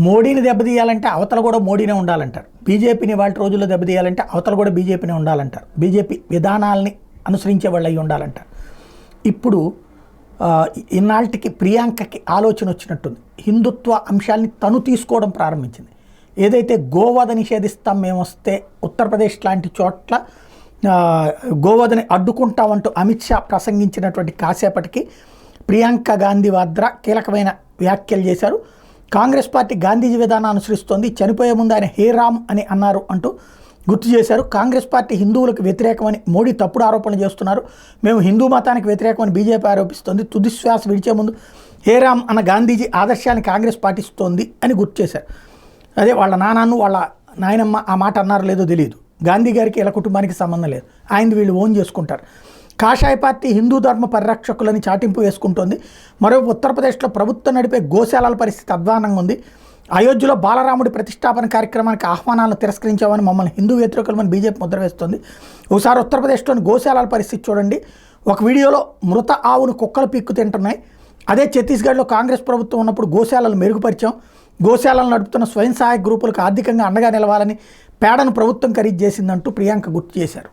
మోడీని దెబ్బతీయాలంటే అవతల కూడా మోడీనే ఉండాలంటారు. బీజేపీని వాళ్ళ రోజుల్లో దెబ్బతీయాలంటే అవతల కూడా బీజేపీనే ఉండాలంటారు. బీజేపీ విధానాలని అనుసరించే వాళ్ళు అయ్యి ఉండాలంటారు. ఇప్పుడు ఇన్నాళ్ళకి ప్రియాంకకి ఆలోచన వచ్చినట్టుంది. హిందుత్వ అంశాలని తను తీసుకోవడం ప్రారంభించింది. ఏదైతే గోవధ నిషేధిస్తాం మేము వస్తే ఉత్తరప్రదేశ్ లాంటి చోట్ల గోవధని అడ్డుకుంటామంటూ అమిత్ షా ప్రసంగించినటువంటి కాసేపటికి ప్రియాంక గాంధీ వాద్రా కీలకమైన వ్యాఖ్యలు చేశారు. కాంగ్రెస్ పార్టీ గాంధీజీ విధానాన్ని అనుసరిస్తోంది, చనిపోయే ముందు ఆయన హే రామ్ అని అన్నారు అంటూ గుర్తు చేశారు. కాంగ్రెస్ పార్టీ హిందువులకు వ్యతిరేకమని మోడీ తప్పుడు ఆరోపణలు చేస్తున్నారు, మేము హిందూ మతానికి వ్యతిరేకమని బీజేపీ ఆరోపిస్తోంది, తుది శ్వాస విడిచే ముందు హే రామ్ అన్న గాంధీజీ ఆదర్శాన్ని కాంగ్రెస్ పాటిస్తోంది అని గుర్తు చేశారు. అదే వాళ్ళ నాన్నను వాళ్ళ నాయనమ్మ ఆ మాట అన్నారో లేదో తెలియదు. గాంధీ గారికి ఇలా కుటుంబానికి సంబంధం లేదు, ఆయనది వీళ్ళు ఓన్ చేసుకుంటారు. కాషాయ పార్టీ హిందూ ధర్మ పరిరక్షకులని చాటింపు వేసుకుంటోంది. మరోవైపు ఉత్తరప్రదేశ్లో ప్రభుత్వం నడిపే గోశాలల పరిస్థితి అధ్వానంగా ఉంది. అయోధ్యలో బాలరాముడి ప్రతిష్టాపన కార్యక్రమానికి ఆహ్వానాలను తిరస్కరించామని మమ్మల్ని హిందూ వ్యతిరేకులమని బీజేపీ ముద్ర వేస్తుంది. ఒకసారి ఉత్తరప్రదేశ్లోని గోశాలల పరిస్థితి చూడండి. ఒక వీడియోలో మృత ఆవును కుక్కలు పీక్కు తింటున్నాయి. అదే ఛత్తీస్గఢ్లో కాంగ్రెస్ ప్రభుత్వం ఉన్నప్పుడు గోశాలలు మెరుగుపరిచాం, గోశాలను నడుపుతున్న స్వయం సహాయక గ్రూపులకు ఆర్థికంగా అండగా నిలవాలని పేడను ప్రభుత్వం ఖరీదు చేసిందంటూ ప్రియాంక గుర్తు చేశారు.